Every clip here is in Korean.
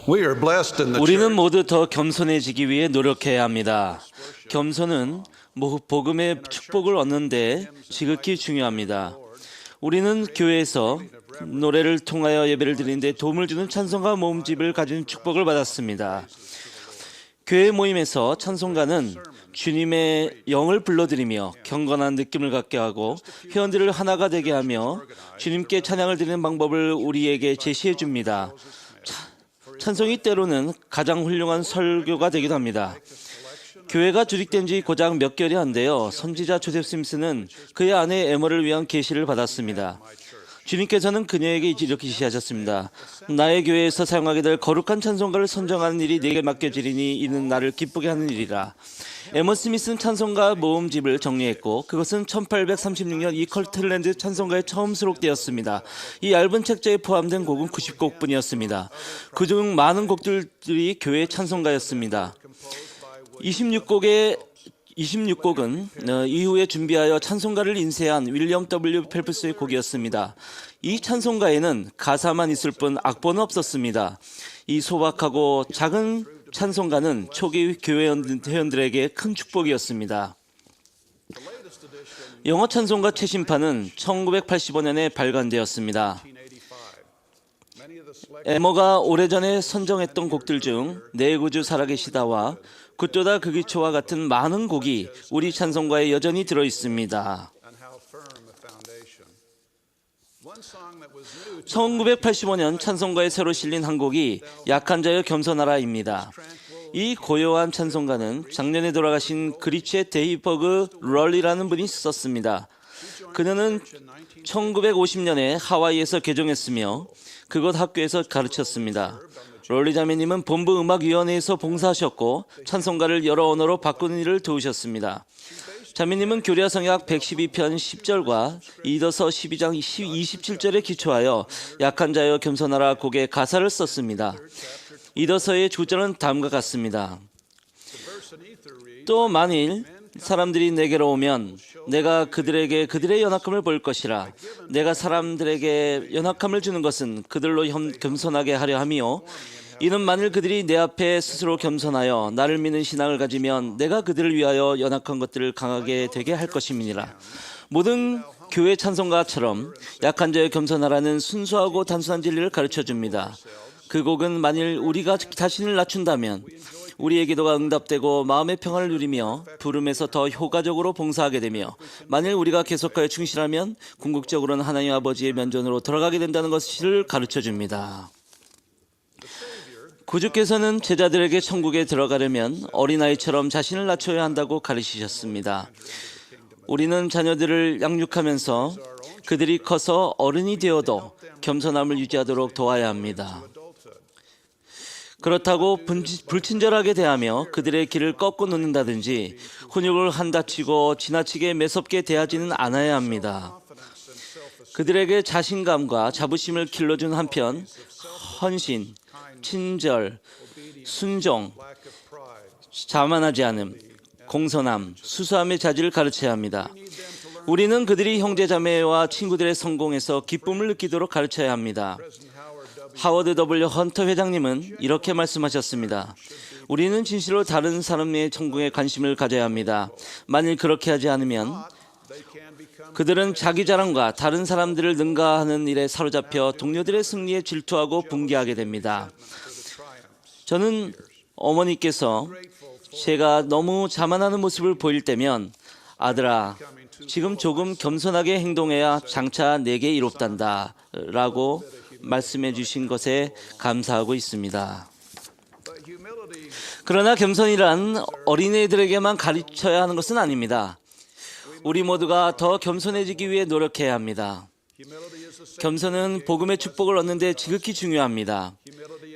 We are blessed in the 우리는 church. 모두 더 겸손해지기 위해 노력해야 합니다. 겸손은 복음의 축복을 얻는데 지극히 중요합니다. 우리는 교회에서 노래를 통하여 예배를 드리는데 도움을 주는 찬송가 모음집을 가진 축복을 받았습니다. 교회 모임에서 찬송가는 주님의 영을 불러드리며 경건한 느낌을 갖게 하고 회원들을 하나가 되게 하며 주님께 찬양을 드리는 방법을 우리에게 제시해 줍니다. 찬송이 때로는 가장 훌륭한 설교가 되기도 합니다. 교회가 조직된 지 고작 몇 개월이 안 되어 선지자 조셉 스미스는 그의 아내 에머를 위한 계시를 받았습니다. 주님께서는 그녀에게 이렇게 지시하셨습니다. 나의 교회에서 사용하게 될 거룩한 찬송가를 선정하는 일이 네게 맡겨지리니 이는 나를 기쁘게 하는 일이라. 에머 스미스는 찬송가 모음집을 정리했고 그것은 1836년 이컬트랜드 찬송가에 처음 수록되었습니다. 이 얇은 책자에 포함된 곡은 90곡뿐이었습니다. 그중 많은 곡들이 교회 찬송가였습니다. 26곡은 이후에 준비하여 찬송가를 인쇄한 윌리엄 W. 펠프스의 곡이었습니다. 이 찬송가에는 가사만 있을 뿐 악보는 없었습니다. 이 소박하고 작은 찬송가는 초기 교회 회원들에게 큰 축복이었습니다. 영어 찬송가 최신판은 1985년에 발간되었습니다. 에머가 오래전에 선정했던 곡들 중 내 구주 살아계시다와 굿도다 그 기초와 같은 많은 곡이 우리 찬송가에 여전히 들어있습니다. 1985년 찬송가에 새로 실린 한 곡이 약한 자여 겸손하라입니다. 이 고요한 찬송가는 작년에 돌아가신 그리치의 데이버그 럴리라는 분이 썼습니다. 그녀는 1950년에 하와이에서 개종했으며 그곳 학교에서 가르쳤습니다. 롤리 자매님은 본부 음악위원회에서 봉사하셨고 찬송가를 여러 언어로 바꾸는 일을 도우셨습니다. 자매님은 교리와 성약 112편 10절과 이더서 12장 27절에 기초하여 약한 자여 겸손하라 곡의 가사를 썼습니다. 이더서의 주절은 다음과 같습니다. 또 만일 사람들이 내게로 오면 내가 그들에게 그들의 연약함을 볼 것이라. 내가 사람들에게 연약함을 주는 것은 그들로 겸손하게 하려 함이요 이는 만일 그들이 내 앞에 스스로 겸손하여 나를 믿는 신앙을 가지면 내가 그들을 위하여 연약한 것들을 강하게 되게 할 것임이니라. 모든 교회 찬송가처럼 약한 자여 겸손하라는 순수하고 단순한 진리를 가르쳐줍니다. 그 곡은 만일 우리가 자신을 낮춘다면 우리의 기도가 응답되고 마음의 평안을 누리며 부름에서 더 효과적으로 봉사하게 되며 만일 우리가 계속하여 충실하면 궁극적으로는 하나님 아버지의 면전으로 돌아가게 된다는 것을 가르쳐줍니다. 구주께서는 제자들에게 천국에 들어가려면 어린아이처럼 자신을 낮춰야 한다고 가르치셨습니다. 우리는 자녀들을 양육하면서 그들이 커서 어른이 되어도 겸손함을 유지하도록 도와야 합니다. 그렇다고 불친절하게 대하며 그들의 길을 꺾고 놓는다든지 훈육을 한다치고 지나치게 매섭게 대하지는 않아야 합니다. 그들에게 자신감과 자부심을 길러준 한편 헌신, 친절, 순종, 자만하지 않음, 공손함, 수수함의 자질을 가르쳐야 합니다. 우리는 그들이 형제자매와 친구들의 성공에서 기쁨을 느끼도록 가르쳐야 합니다. 하워드 W. 헌터 회장님은 이렇게 말씀하셨습니다. 우리는 진실로 다른 사람의 성공에 관심을 가져야 합니다. 만일 그렇게 하지 않으면 그들은 자기 자랑과 다른 사람들을 능가하는 일에 사로잡혀 동료들의 승리에 질투하고 붕괴하게 됩니다. 저는 어머니께서 제가 너무 자만하는 모습을 보일 때면 아들아, 지금 조금 겸손하게 행동해야 장차 내게 이롭단다 라고 말씀해 주신 것에 감사하고 있습니다. 그러나 겸손이란 어린애들에게만 가르쳐야 하는 것은 아닙니다. 우리 모두가 더 겸손해지기 위해 노력해야 합니다. 겸손은 복음의 축복을 얻는 데 지극히 중요합니다.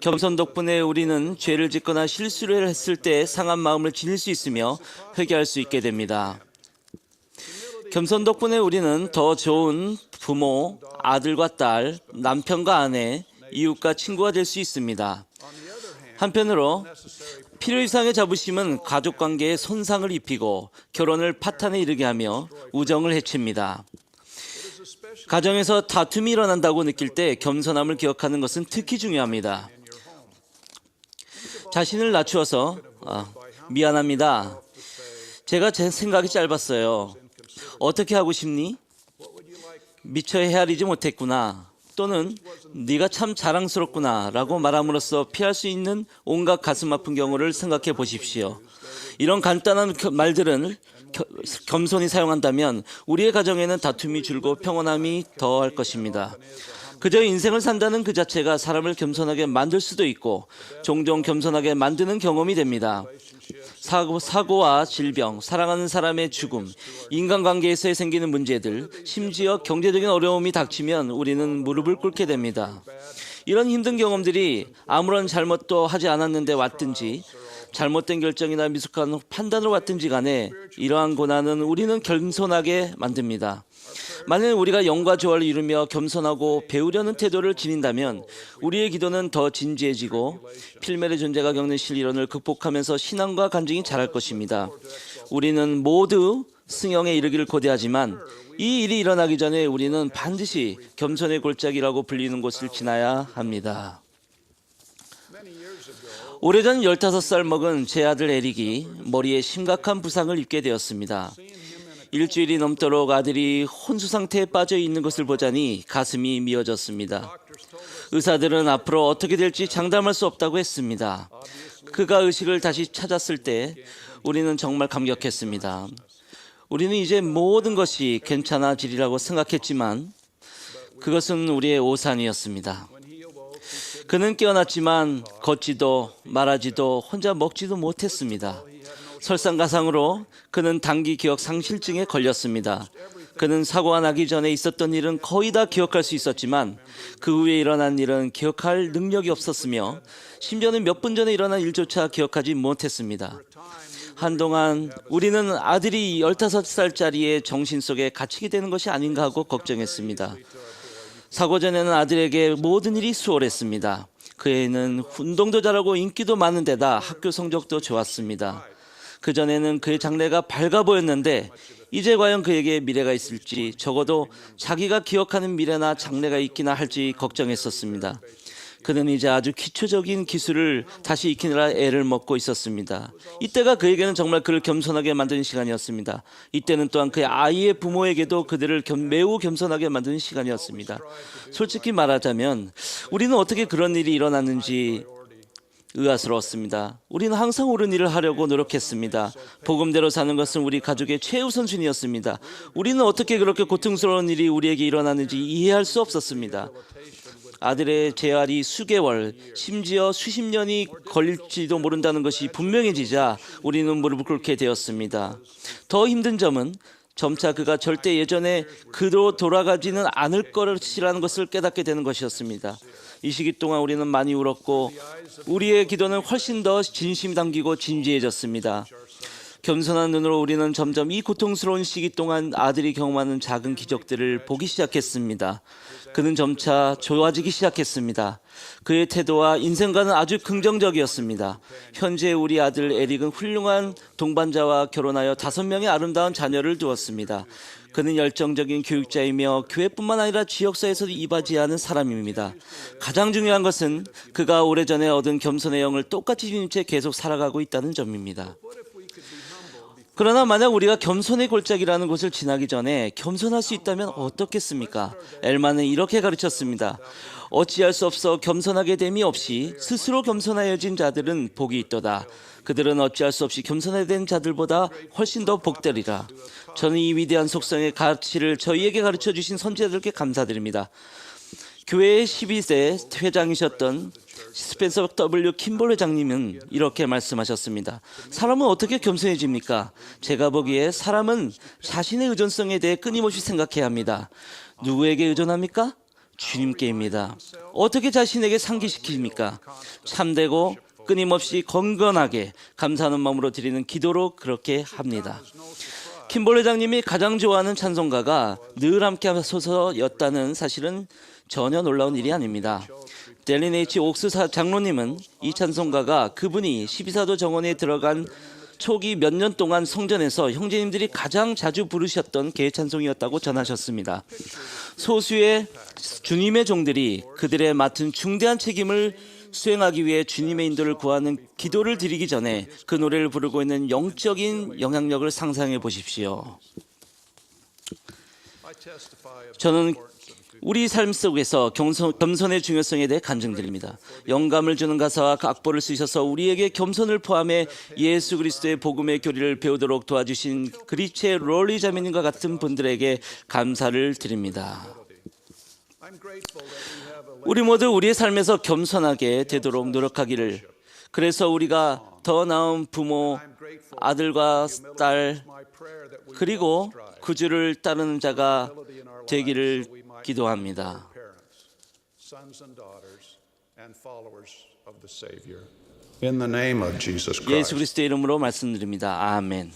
겸손 덕분에 우리는 죄를 짓거나 실수를 했을 때 상한 마음을 지닐 수 있으며 회개할 수 있게 됩니다. 겸손 덕분에 우리는 더 좋은 부모, 아들과 딸, 남편과 아내, 이웃과 친구가 될 수 있습니다. 한편으로 필요 이상의 자부심은 가족관계에 손상을 입히고 결혼을 파탄에 이르게 하며 우정을 해칩니다. 가정에서 다툼이 일어난다고 느낄 때 겸손함을 기억하는 것은 특히 중요합니다. 자신을 낮추어서 미안합니다. 제가 제 생각이 짧았어요. 어떻게 하고 싶니? 미처 헤아리지 못했구나. 또는 네가 참 자랑스럽구나 라고 말함으로써 피할 수 있는 온갖 가슴 아픈 경우를 생각해 보십시오. 이런 간단한 말들은 겸손히 사용한다면 우리의 가정에는 다툼이 줄고 평온함이 더할 것입니다. 그저 인생을 산다는 그 자체가 사람을 겸손하게 만들 수도 있고 종종 겸손하게 만드는 경험이 됩니다. 사고와 질병, 사랑하는 사람의 죽음, 인간관계에서 생기는 문제들, 심지어 경제적인 어려움이 닥치면 우리는 무릎을 꿇게 됩니다. 이런 힘든 경험들이 아무런 잘못도 하지 않았는데 왔든지 잘못된 결정이나 미숙한 판단으로 왔든지 간에 이러한 고난은 우리는 겸손하게 만듭니다. 만일 우리가 영과 조화를 이루며 겸손하고 배우려는 태도를 지닌다면 우리의 기도는 더 진지해지고 필멜의 존재가 겪는 실이론을 극복하면서 신앙과 간증이 자랄 것입니다. 우리는 모두 승영에 이르기를 고대하지만 이 일이 일어나기 전에 우리는 반드시 겸손의 골짜기라고 불리는 곳을 지나야 합니다. 오래전 15살 먹은 제 아들 에릭이 머리에 심각한 부상을 입게 되었습니다. 일주일이 넘도록 아들이 혼수 상태에 빠져 있는 것을 보자니 가슴이 미어졌습니다. 의사들은 앞으로 어떻게 될지 장담할 수 없다고 했습니다. 그가 의식을 다시 찾았을 때 우리는 정말 감격했습니다. 우리는 이제 모든 것이 괜찮아지리라고 생각했지만 그것은 우리의 오산이었습니다. 그는 깨어났지만 걷지도 말하지도 혼자 먹지도 못했습니다. 설상가상으로 그는 단기 기억 상실증에 걸렸습니다. 그는 사고가 나기 전에 있었던 일은 거의 다 기억할 수 있었지만 그 후에 일어난 일은 기억할 능력이 없었으며 심지어는 몇 분 전에 일어난 일조차 기억하지 못했습니다. 한동안 우리는 아들이 15살짜리의 정신 속에 갇히게 되는 것이 아닌가 하고 걱정했습니다. 사고 전에는 아들에게 모든 일이 수월했습니다. 그 애는 운동도 잘하고 인기도 많은 데다 학교 성적도 좋았습니다. 그전에는 그의 장래가 밝아 보였는데 이제 과연 그에게 미래가 있을지 적어도 자기가 기억하는 미래나 장래가 있기나 할지 걱정했었습니다. 그는 이제 아주 기초적인 기술을 다시 익히느라 애를 먹고 있었습니다. 이때가 그에게는 정말 그를 겸손하게 만드는 시간이었습니다. 이때는 또한 그의 아이의 부모에게도 그들을 매우 겸손하게 만드는 시간이었습니다. 솔직히 말하자면 우리는 어떻게 그런 일이 일어났는지 의아스러웠습니다. 우리는 항상 옳은 일을 하려고 노력했습니다. 복음대로 사는 것은 우리 가족의 최우선순위였습니다. 우리는 어떻게 그렇게 고통스러운 일이 우리에게 일어났는지 이해할 수 없었습니다. 아들의 재활이 수개월, 심지어 수십 년이 걸릴지도 모른다는 것이 분명해지자 우리는 무릎을 꿇게 되었습니다. 더 힘든 점은 점차 그가 절대 예전에 그로 돌아가지는 않을 것이라는 것을 깨닫게 되는 것이었습니다. 이 시기 동안 우리는 많이 울었고 우리의 기도는 훨씬 더 진심이 담기고 진지해졌습니다. 겸손한 눈으로 우리는 점점 이 고통스러운 시기 동안 아들이 경험하는 작은 기적들을 보기 시작했습니다. 그는 점차 좋아지기 시작했습니다. 그의 태도와 인생관은 아주 긍정적이었습니다. 현재 우리 아들 에릭은 훌륭한 동반자와 결혼하여 5명의 아름다운 자녀를 두었습니다. 그는 열정적인 교육자이며 교회뿐만 아니라 지역사회에서도 이바지하는 사람입니다. 가장 중요한 것은 그가 오래전에 얻은 겸손의 영을 똑같이 지닌 채 계속 살아가고 있다는 점입니다. 그러나 만약 우리가 겸손의 골짜기라는 곳을 지나기 전에 겸손할 수 있다면 어떻겠습니까? 엘만은 이렇게 가르쳤습니다. 어찌할 수 없어 겸손하게 됨이 없이 스스로 겸손하여진 자들은 복이 있도다. 그들은 어찌할 수 없이 겸손하게 된 자들보다 훨씬 더 복되리라. 저는 이 위대한 속성의 가치를 저희에게 가르쳐 주신 선지자들께 감사드립니다. 교회의 12세 회장이셨던 스펜서 W. 킴볼 회장님은 이렇게 말씀하셨습니다. 사람은 어떻게 겸손해집니까? 제가 보기에 사람은 자신의 의존성에 대해 끊임없이 생각해야 합니다. 누구에게 의존합니까? 주님께입니다. 어떻게 자신에게 상기시킵니까? 참되고 끊임없이 건건하게 감사하는 마음으로 드리는 기도로 그렇게 합니다. 킴볼 회장님이 가장 좋아하는 찬송가가 늘 함께 하소서였다는 사실은 전혀 놀라운 일이 아닙니다. 델린 H. 옥스 장로님은 이 찬송가가 그분이 12사도 정원에 들어간 초기 몇 년 동안 성전에서 형제님들이 가장 자주 부르셨던 개찬송이었다고 전하셨습니다. 소수의 주님의 종들이 그들의 맡은 중대한 책임을 수행하기 위해 주님의 인도를 구하는 기도를 드리기 전에 그 노래를 부르고 있는 영적인 영향력을 상상해 보십시오. 저는 우리 삶 속에서 겸손의 중요성에 대해 간증드립니다. 영감을 주는 가사와 악보를 쓰셔서 우리에게 겸손을 포함해 예수 그리스도의 복음의 교리를 배우도록 도와주신 그리치의 롤리 자매님과 같은 분들에게 감사를 드립니다. 우리 모두 우리의 삶에서 겸손하게 되도록 노력하기를, 그래서 우리가 더 나은 부모, 아들과 딸, 그리고 그 주를 따르는 자가 되기를 기도합니다. In the name of Jesus 예수 Christ. 그리스도의 이름으로 말씀드립니다. 아멘.